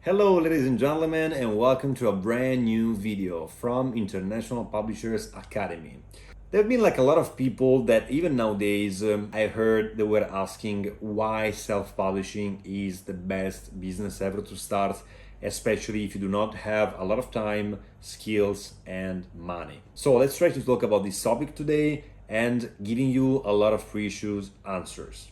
Hello ladies and gentlemen, and welcome to a brand new video from International Publishers Academy. There have been a lot of people that even nowadays I heard they were asking why self-publishing is the best business ever to start, especially if you do not have a lot of time, skills and money. So let's try to talk about this topic today and giving you a lot of precious answers.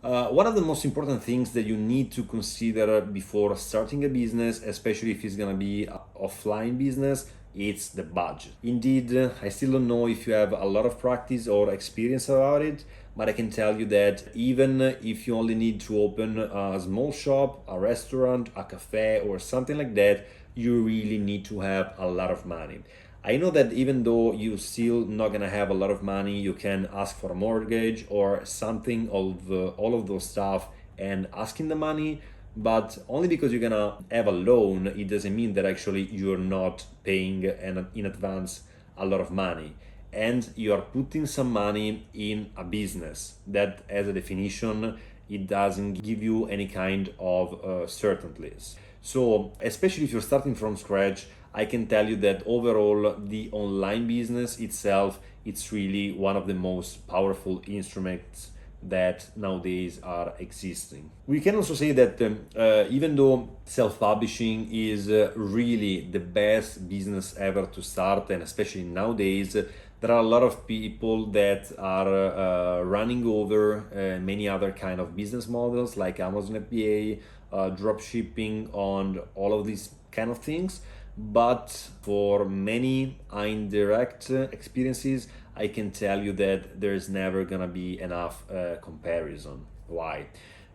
One of the most important things that you need to consider before starting a business, especially if it's gonna be an offline business, it's the budget. Indeed, I still don't know if you have a lot of practice or experience about it, but I can tell you that even if you only need to open a small shop, a restaurant, a cafe, or something like that, you really need to have a lot of money. I know that even though you still not gonna have a lot of money, you can ask for a mortgage or something of all of those stuff and asking the money, but only because you're gonna have a loan, it doesn't mean that actually you're not paying in advance a lot of money. And you are putting some money in a business that, as a definition, it doesn't give you any kind of certainties. So, especially if you're starting from scratch, I can tell you that overall the online business itself, it's really one of the most powerful instruments that nowadays are existing. We can also say that even though self-publishing is really the best business ever to start, and especially nowadays, there are a lot of people that are running over many other kind of business models like Amazon FBA, drop shipping, on all of these kind of things. But for many indirect experiences, I can tell you that there's never gonna be enough comparison. Why?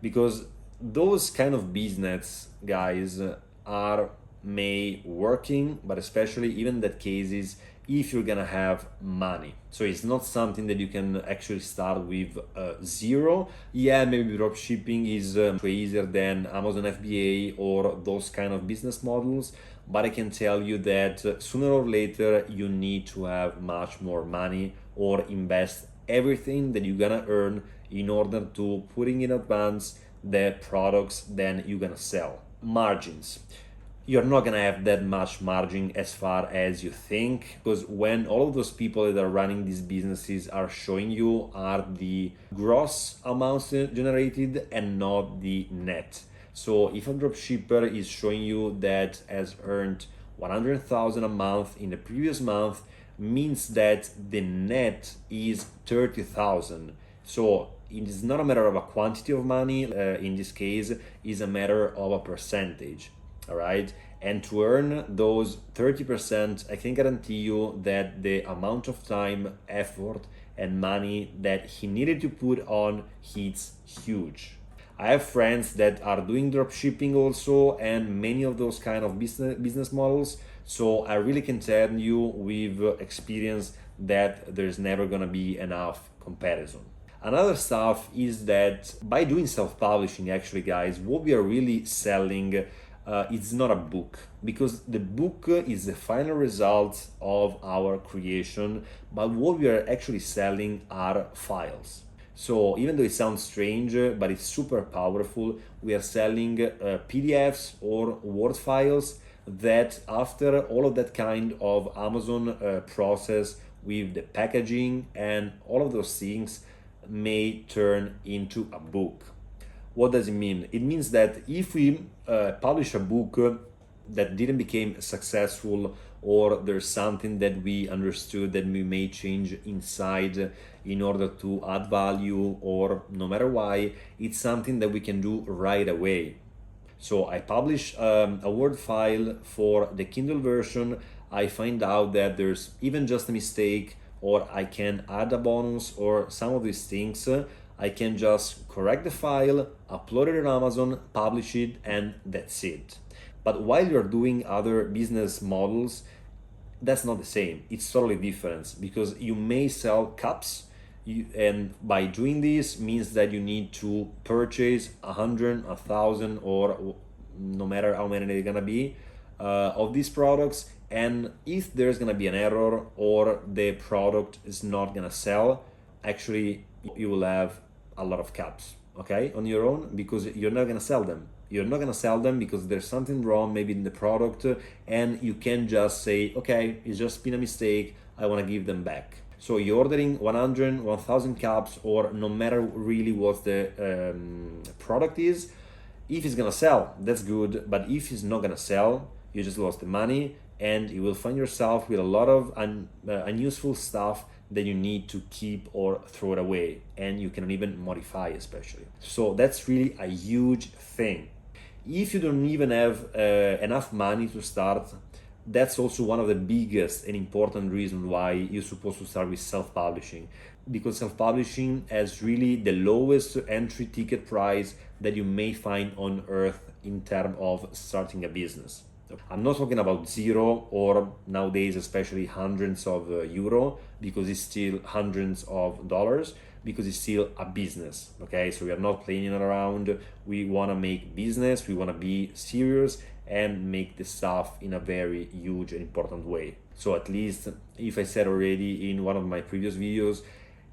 Because those kind of business guys are may working, but especially even that cases if you're gonna have money. So it's not something that you can actually start with zero. Yeah, maybe drop shipping is way easier than Amazon FBA or those kind of business models, but I can tell you that sooner or later you need to have much more money or invest everything that you're gonna earn in order to putting in advance the products then you're gonna sell. Margins. You're not gonna have that much margin as far as you think, because when all of those people that are running these businesses are showing you are the gross amounts generated and not the net. So if a dropshipper is showing you that has earned 100,000 a month in the previous month, means that the net is 30,000. So it is not a matter of a quantity of money, in this case, is a matter of a percentage. All right, and to earn those 30%, I can guarantee you that the amount of time, effort and money that he needed to put on, it's huge. I have friends that are doing drop shipping also, and many of those kind of business models, so I really can tell you with experience that there's never gonna be enough comparison. Another stuff is that by doing self-publishing, actually guys, what we are really selling, it's not a book, because the book is the final result of our creation, but what we are actually selling are files. So even though it sounds strange, but it's super powerful, we are selling PDFs or Word files that after all of that kind of Amazon process with the packaging and all of those things may turn into a book. What does it mean? It means that if we publish a book that didn't become successful, or there's something that we understood that we may change inside in order to add value, or no matter why, it's something that we can do right away. So I publish a Word file for the Kindle version. I find out that there's even just a mistake, or I can add a bonus or some of these things. I can just correct the file, upload it on Amazon, publish it, and that's it. But while you're doing other business models, that's not the same. It's totally different, because you may sell cups, and by doing this means that you need to purchase 100, 1,000, or no matter how many they're gonna be of these products. And if there's gonna be an error or the product is not gonna sell, actually you will have a lot of cups, okay, on your own, because you're not gonna sell them. You're not gonna sell them because there's something wrong maybe in the product, and you can just say, okay, it's just been a mistake, I wanna give them back. So you're ordering 100, 1000 cups, or no matter really what the product is, if it's gonna sell, that's good, but if it's not gonna sell, you just lost the money, and you will find yourself with a lot of unuseful stuff that you need to keep or throw it away, and you can even modify especially. So that's really a huge thing. If you don't even have enough money to start, that's also one of the biggest and important reasons why you're supposed to start with self-publishing, because self-publishing has really the lowest entry ticket price that you may find on earth in terms of starting a business. I'm not talking about zero, or nowadays especially hundreds of euro, because it's still hundreds of dollars, because it's still a business. Okay, so we are not playing around. We want to make business, we want to be serious and make the stuff in a very huge and important way. So at least, if I said already in one of my previous videos,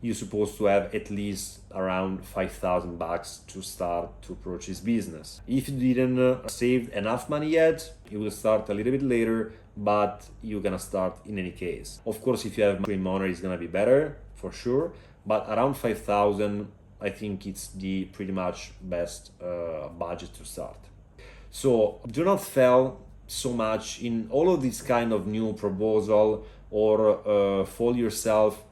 you're supposed to have at least around 5,000 bucks to start to approach this business. If you didn't save enough money yet, you will start a little bit later, but you're gonna start in any case. Of course, if you have money, it's gonna be better for sure, but around 5,000, I think it's the pretty much best budget to start. So do not fail so much in all of this kind of new proposal, or fall yourself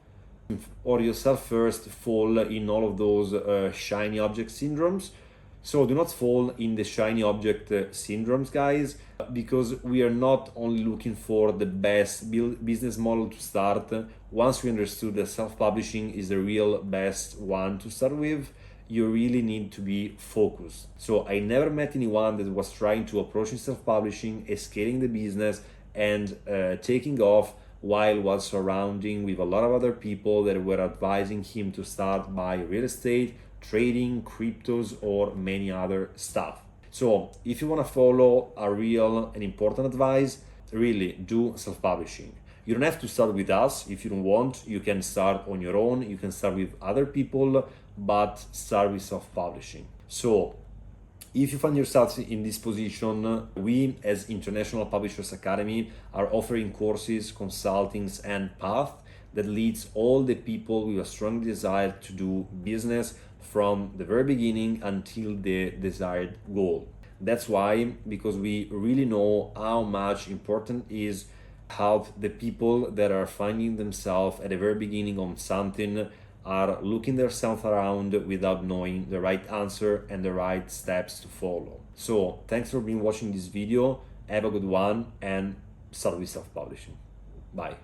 first fall in all of those shiny object syndromes. So do not fall in the shiny object syndromes, guys, because we are not only looking for the best business model to start. Once we understood that self-publishing is the real best one to start with, you really need to be focused. So I never met anyone that was trying to approach self-publishing, scaling the business, and taking off while was surrounding with a lot of other people that were advising him to start by real estate, trading, cryptos, or many other stuff. So if you want to follow a real and important advice, really do self-publishing. You don't have to start with us. If you don't want, you can start on your own, you can start with other people, but start with self-publishing. So if you find yourself in this position, we as International Publishers Academy are offering courses, consultings, and path that leads all the people with a strong desire to do business from the very beginning until the desired goal. That's why, because we really know how much important is help the people that are finding themselves at the very beginning on something, are looking themselves around without knowing the right answer and the right steps to follow. So thanks for being watching this video. Have a good one, and start with self-publishing. Bye.